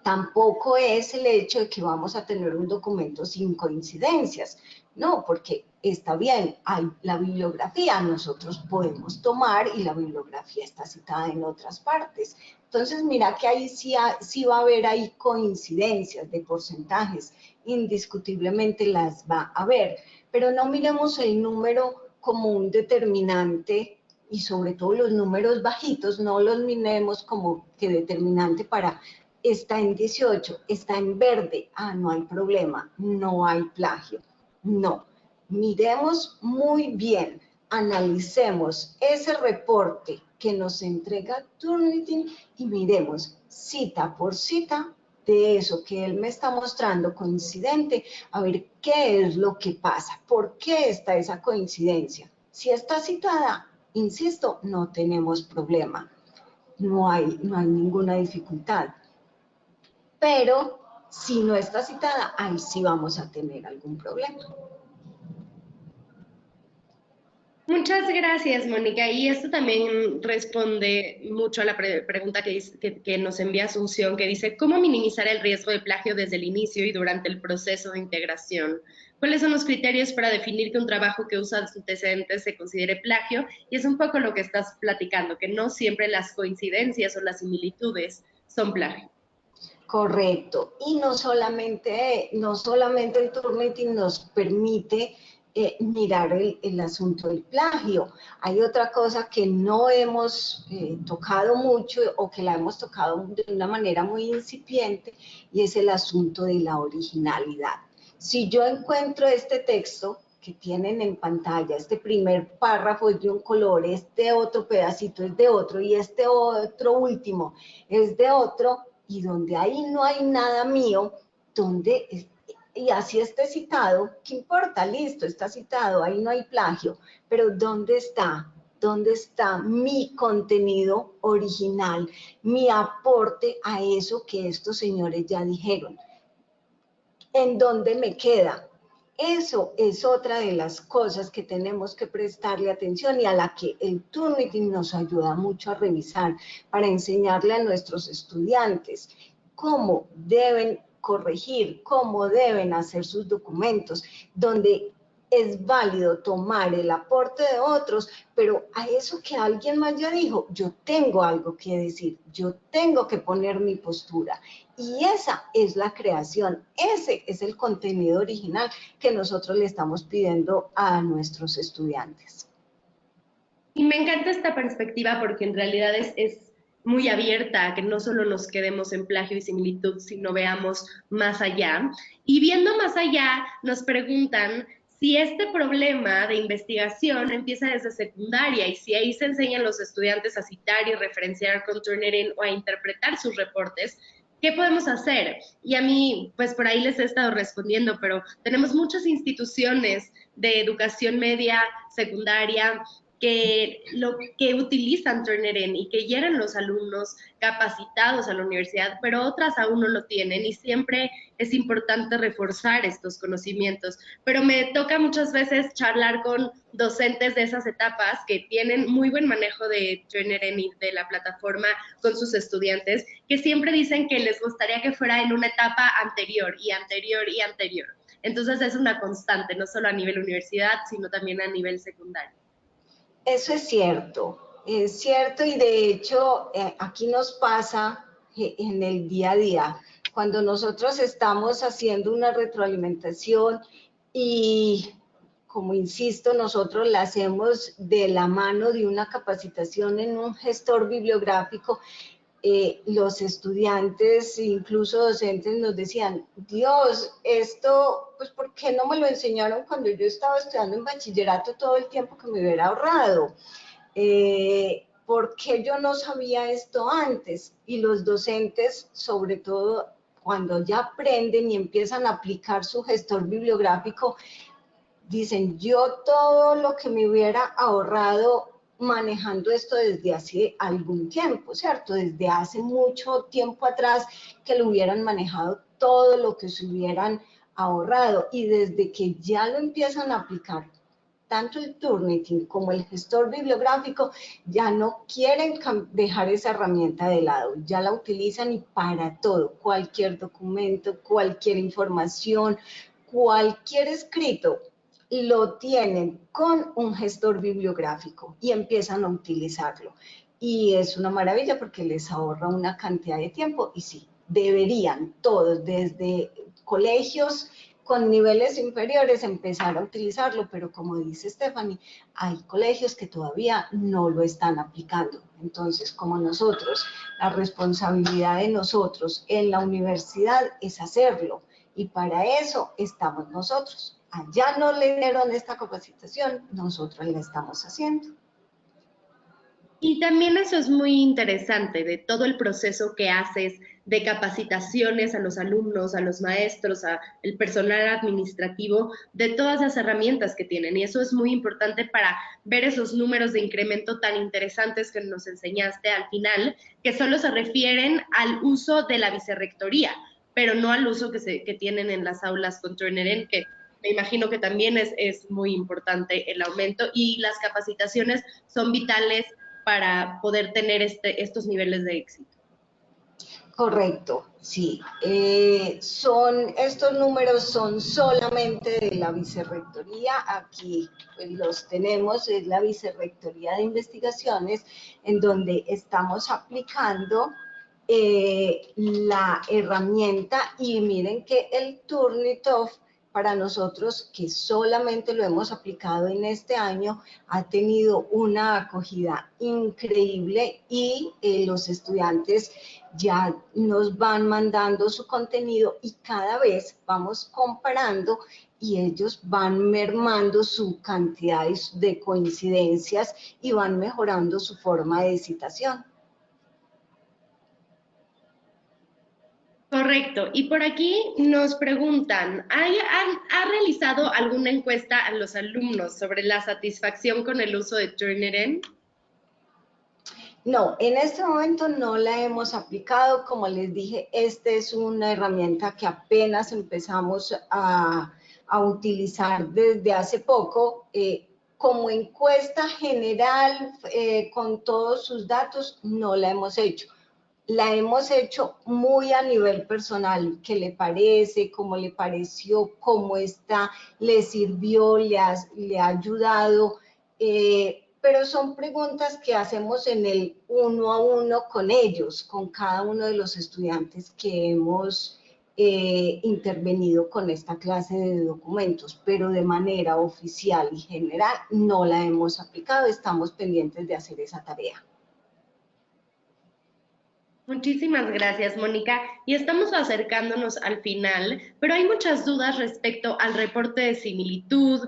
Tampoco es el hecho de que vamos a tener un documento sin coincidencias, no, porque está bien, hay la bibliografía, nosotros podemos tomar y la bibliografía está citada en otras partes. Entonces, mira que ahí sí va a haber ahí coincidencias de porcentajes, indiscutiblemente las va a haber, pero no miremos el número como un determinante y sobre todo los números bajitos, no los miremos como que determinante para está en 18, está en verde, no hay problema, no hay plagio. No, miremos muy bien, analicemos ese reporte que nos entrega Turnitin y miremos cita por cita de eso que él me está mostrando coincidente, a ver qué es lo que pasa, por qué está esa coincidencia. Si está citada, insisto, no tenemos problema, no hay ninguna dificultad. Pero si no está citada, ahí sí vamos a tener algún problema. Muchas gracias, Mónica. Y esto también responde mucho a la pregunta que nos envía Asunción, que dice, ¿cómo minimizar el riesgo de plagio desde el inicio y durante el proceso de integración? ¿Cuáles son los criterios para definir que un trabajo que usa antecedentes se considere plagio? Y es un poco lo que estás platicando, que no siempre las coincidencias o las similitudes son plagio. Correcto. Y no solamente el Turnitin nos permite mirar el asunto del plagio. Hay otra cosa que no hemos tocado mucho o que la hemos tocado de una manera muy incipiente y es el asunto de la originalidad. Si yo encuentro este texto que tienen en pantalla, este primer párrafo es de un color, este otro pedacito es de otro y este otro último es de otro, y donde ahí no hay nada mío, y así esté citado, ¿qué importa? Listo, está citado, ahí no hay plagio, pero ¿dónde está? ¿Dónde está mi contenido original, mi aporte a eso que estos señores ya dijeron? ¿En dónde me queda? Eso es otra de las cosas que tenemos que prestarle atención y a la que el Turnitin nos ayuda mucho a revisar para enseñarle a nuestros estudiantes cómo deben corregir, cómo deben hacer sus documentos, donde es válido tomar el aporte de otros, pero a eso que alguien más ya dijo, yo tengo algo que decir, yo tengo que poner mi postura. Y esa es la creación, ese es el contenido original que nosotros le estamos pidiendo a nuestros estudiantes. Y me encanta esta perspectiva porque en realidad es muy abierta, a que no solo nos quedemos en plagio y similitud, sino veamos más allá. Y viendo más allá, nos preguntan si este problema de investigación empieza desde secundaria y si ahí se enseñan los estudiantes a citar y referenciar con Turnitin o a interpretar sus reportes, ¿qué podemos hacer? Y a mí, pues por ahí les he estado respondiendo, pero tenemos muchas instituciones de educación media, secundaria, que utilizan Turnitin y que llegan los alumnos capacitados a la universidad, pero otras aún no lo tienen y siempre es importante reforzar estos conocimientos. Pero me toca muchas veces charlar con docentes de esas etapas que tienen muy buen manejo de Turnitin y de la plataforma con sus estudiantes, que siempre dicen que les gustaría que fuera en una etapa anterior y anterior y anterior. Entonces es una constante, no solo a nivel universidad, sino también a nivel secundario. Eso es cierto y de hecho aquí nos pasa en el día a día, cuando nosotros estamos haciendo una retroalimentación y como insisto, nosotros la hacemos de la mano de una capacitación en un gestor bibliográfico. Los estudiantes, incluso docentes, nos decían, Dios, esto, pues, ¿por qué no me lo enseñaron cuando yo estaba estudiando en bachillerato todo el tiempo que me hubiera ahorrado? ¿Por qué yo no sabía esto antes? Y los docentes, sobre todo, cuando ya aprenden y empiezan a aplicar su gestor bibliográfico, dicen, yo todo lo que me hubiera ahorrado manejando esto desde hace algún tiempo, ¿cierto? Desde hace mucho tiempo atrás que lo hubieran manejado todo lo que se hubieran ahorrado y desde que ya lo empiezan a aplicar tanto el Turnitin como el gestor bibliográfico ya no quieren dejar esa herramienta de lado, ya la utilizan y para todo, cualquier documento, cualquier información, cualquier escrito, lo tienen con un gestor bibliográfico y empiezan a utilizarlo. Y es una maravilla porque les ahorra una cantidad de tiempo y sí, deberían todos, desde colegios con niveles inferiores, empezar a utilizarlo, pero como dice Stephanie, hay colegios que todavía no lo están aplicando. Entonces, como nosotros, la responsabilidad de nosotros en la universidad es hacerlo, y para eso estamos nosotros. Allá no le dieron esta capacitación, nosotros la estamos haciendo. Y también eso es muy interesante, de todo el proceso que haces de capacitaciones a los alumnos, a los maestros, al personal administrativo, de todas las herramientas que tienen. Y eso es muy importante para ver esos números de incremento tan interesantes que nos enseñaste al final, que solo se refieren al uso de la vicerrectoría, pero no al uso que tienen en las aulas con Turnitin, que me imagino que también es muy importante el aumento, y las capacitaciones son vitales para poder tener estos niveles de éxito. Correcto, sí. Estos números son solamente de la vicerrectoría. Aquí pues, los tenemos, es la vicerrectoría de investigaciones, en donde estamos aplicando la herramienta, y miren que el Turnitin para nosotros, que solamente lo hemos aplicado en este año, ha tenido una acogida increíble y los estudiantes ya nos van mandando su contenido y cada vez vamos comparando y ellos van mermando su cantidad de coincidencias y van mejorando su forma de citación. Correcto. Y por aquí nos preguntan, ¿ha realizado alguna encuesta a los alumnos sobre la satisfacción con el uso de Turnitin? No, en este momento no la hemos aplicado. Como les dije, esta es una herramienta que apenas empezamos a utilizar desde hace poco. Como encuesta general, con todos sus datos, no la hemos hecho. La hemos hecho muy a nivel personal. ¿Qué le parece? ¿Cómo le pareció? ¿Cómo está? ¿Le sirvió? ¿Le ha ayudado? Pero son preguntas que hacemos en el uno a uno con ellos, con cada uno de los estudiantes que hemos intervenido con esta clase de documentos, pero de manera oficial y general no la hemos aplicado. Estamos pendientes de hacer esa tarea. Muchísimas gracias, Mónica. Y estamos acercándonos al final, pero hay muchas dudas respecto al reporte de similitud.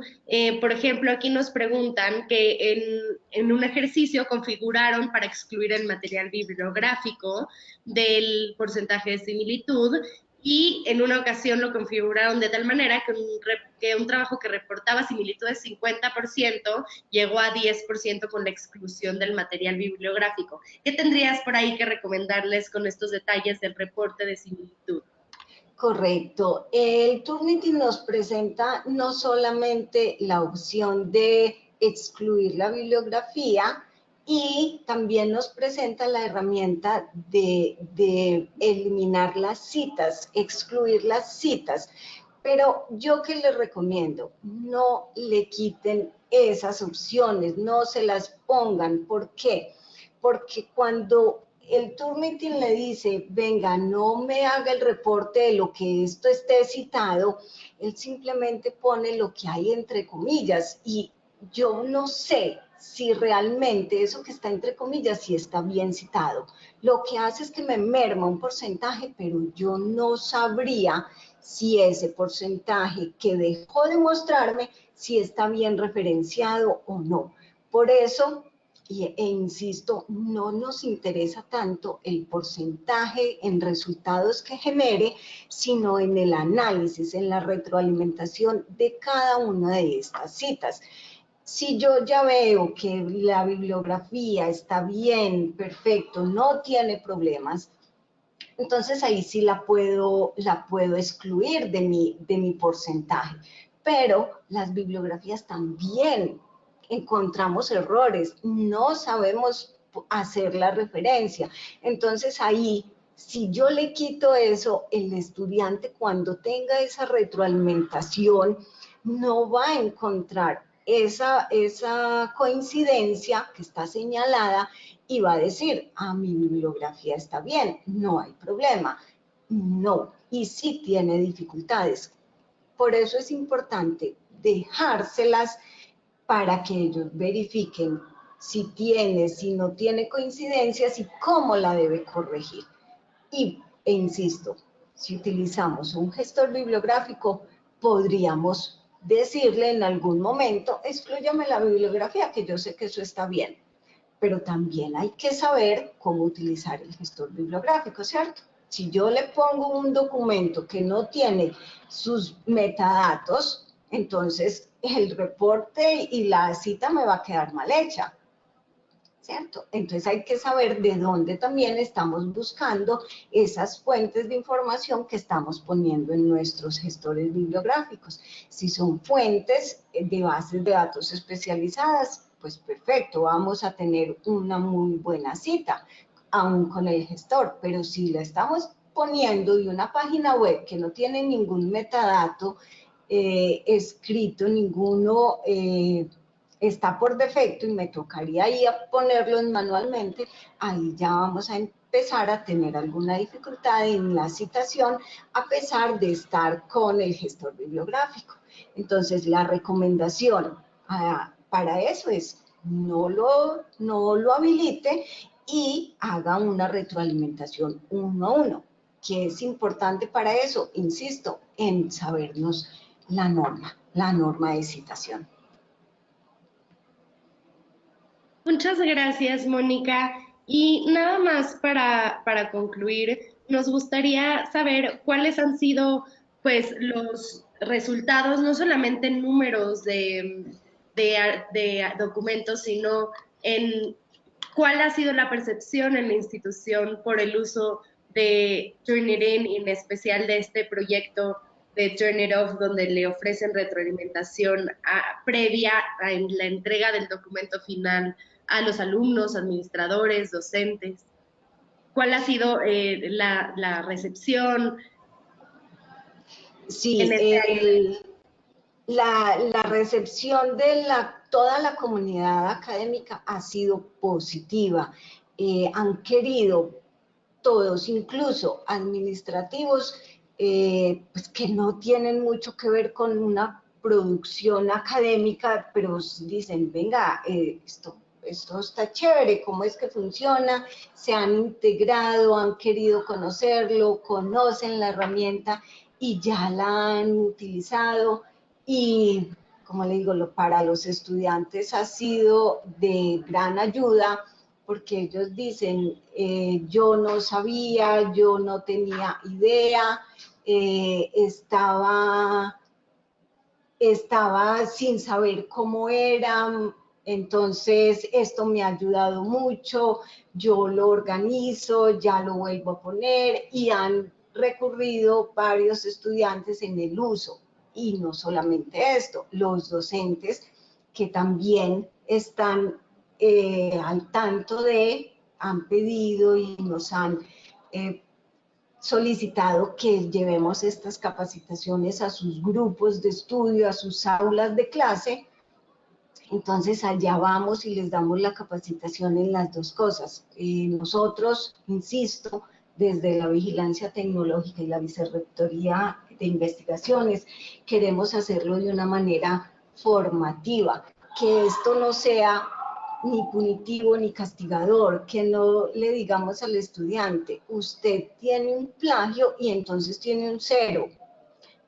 Por ejemplo, aquí nos preguntan que en un ejercicio configuraron para excluir el material bibliográfico del porcentaje de similitud, y en una ocasión lo configuraron de tal manera que un trabajo que reportaba similitudes 50% llegó a 10% con la exclusión del material bibliográfico. ¿Qué tendrías por ahí que recomendarles con estos detalles del reporte de similitud? Correcto. El Turnitin nos presenta no solamente la opción de excluir la bibliografía, y también nos presenta la herramienta de eliminar las citas, excluir las citas. Pero yo que les recomiendo, no le quiten esas opciones, no se las pongan. ¿Por qué? Porque cuando el Turnitin le dice, venga, no me haga el reporte de lo que esto esté citado, él simplemente pone lo que hay entre comillas, y yo no sé si realmente eso que está entre comillas sí está bien citado. Lo que hace es que me merma un porcentaje, pero yo no sabría si ese porcentaje que dejó de mostrarme si está bien referenciado o no. Por eso, insisto, no nos interesa tanto el porcentaje en resultados que genere, sino en el análisis, en la retroalimentación de cada una de estas citas. Si yo ya veo que la bibliografía está bien, perfecto, no tiene problemas, entonces ahí sí la puedo excluir de mi porcentaje. pero las bibliografías también encontramos errores, no sabemos hacer la referencia. Entonces ahí, si yo le quito eso, el estudiante cuando tenga esa retroalimentación no va a encontrar esa coincidencia que está señalada y va a decir, ah, mi bibliografía está bien, no hay problema. No, y sí tiene dificultades. Por eso es importante dejárselas para que ellos verifiquen si tiene, si no tiene coincidencias y cómo la debe corregir. E insisto, si utilizamos un gestor bibliográfico, podríamos decirle en algún momento, exclúyame la bibliografía, que yo sé que eso está bien. Pero también hay que saber cómo utilizar el gestor bibliográfico, ¿cierto? Si yo le pongo un documento que no tiene sus metadatos, entonces el reporte y la cita me va a quedar mal hecha, ¿cierto? Entonces hay que saber de dónde también estamos buscando esas fuentes de información que estamos poniendo en nuestros gestores bibliográficos. Si son fuentes de bases de datos especializadas, pues perfecto, vamos a tener una muy buena cita, aún con el gestor, pero si la estamos poniendo de una página web que no tiene ningún metadato escrito, ninguno está por defecto y me tocaría ahí a ponerlos manualmente, ahí ya vamos a empezar a tener alguna dificultad en la citación a pesar de estar con el gestor bibliográfico. Entonces la recomendación para eso es no lo habilite y haga una retroalimentación uno a uno, que es importante para eso, insisto, en sabernos la norma de citación. Muchas gracias, Mónica. Y nada más para concluir, nos gustaría saber cuáles han sido pues, los resultados, no solamente en números de documentos, sino en cuál ha sido la percepción en la institución por el uso de Turnitin, y en especial de este proyecto de Turnitin, donde le ofrecen retroalimentación previa a la entrega del documento final a los alumnos, administradores, docentes. ¿Cuál ha sido la recepción? Sí, la recepción de toda la comunidad académica ha sido positiva. Han querido todos, incluso administrativos, pues que no tienen mucho que ver con una producción académica, pero dicen, venga, esto está chévere, ¿cómo es que funciona? Se han integrado, han querido conocerlo, conocen la herramienta y ya la han utilizado y, como le digo, para los estudiantes ha sido de gran ayuda porque ellos dicen, yo no sabía, yo no tenía idea, estaba sin saber cómo eran, entonces esto me ha ayudado mucho, yo lo organizo, ya lo vuelvo a poner y han recurrido varios estudiantes en el uso. Y no solamente esto, los docentes que también están al tanto han pedido y nos han solicitado que llevemos estas capacitaciones a sus grupos de estudio, a sus aulas de clase. Entonces allá vamos y les damos la capacitación en las dos cosas. Nosotros, insisto, desde la Vigilancia Tecnológica y la Vicerrectoría de Investigaciones, queremos hacerlo de una manera formativa, que esto no sea ni punitivo ni castigador, que no le digamos al estudiante, usted tiene un plagio y entonces tiene un 0.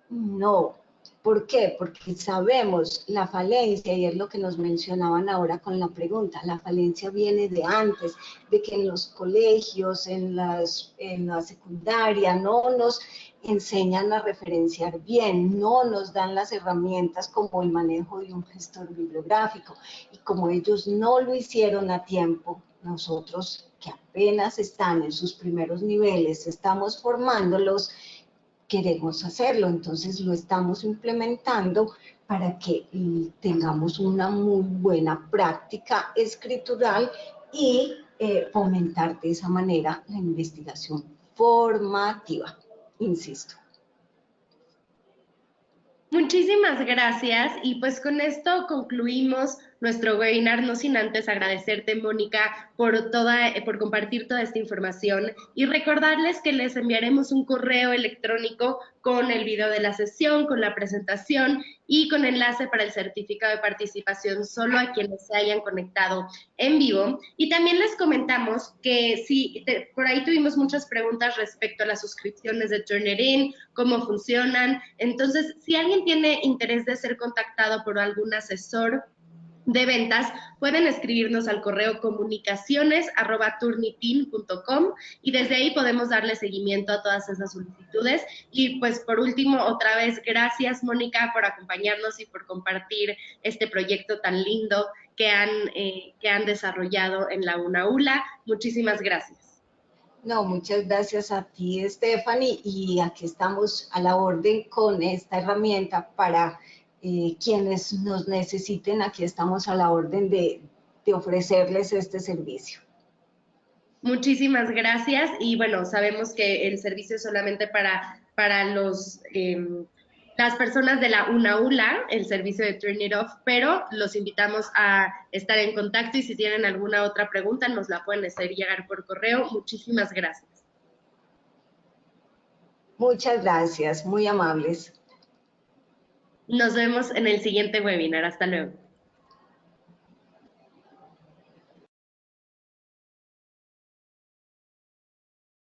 No. ¿Por qué? Porque sabemos la falencia, y es lo que nos mencionaban ahora con la pregunta, la falencia viene de antes, de que en los colegios, en la secundaria, no nos enseñan a referenciar bien, no nos dan las herramientas como el manejo de un gestor bibliográfico, y como ellos no lo hicieron a tiempo, nosotros que apenas están en sus primeros niveles, estamos formándolos, queremos hacerlo. Entonces lo estamos implementando para que tengamos una muy buena práctica escritural y fomentar de esa manera la investigación formativa, insisto. Muchísimas gracias y pues con esto concluimos nuestro webinar, no sin antes agradecerte, Mónica, por compartir toda esta información y recordarles que les enviaremos un correo electrónico con el video de la sesión, con la presentación y con enlace para el certificado de participación solo a quienes se hayan conectado en vivo. Y también les comentamos que por ahí tuvimos muchas preguntas respecto a las suscripciones de Turnitin, cómo funcionan. Entonces, si alguien tiene interés de ser contactado por algún asesor de ventas, pueden escribirnos al correo comunicaciones@turnitin.com y desde ahí podemos darle seguimiento a todas esas solicitudes. Y pues por último, otra vez, gracias, Mónica, por acompañarnos y por compartir este proyecto tan lindo que han desarrollado en la UNAULA. Muchísimas gracias. No, muchas gracias a ti, Stephanie, y aquí estamos a la orden con esta herramienta para quienes nos necesiten. Aquí estamos a la orden de ofrecerles este servicio. Muchísimas gracias y bueno, sabemos que el servicio es solamente para las personas de la UNAULA, el servicio de Turn It Off, pero los invitamos a estar en contacto y si tienen alguna otra pregunta nos la pueden hacer llegar por correo. Muchísimas gracias. Muchas gracias, muy amables. Nos vemos en el siguiente webinar. Hasta luego.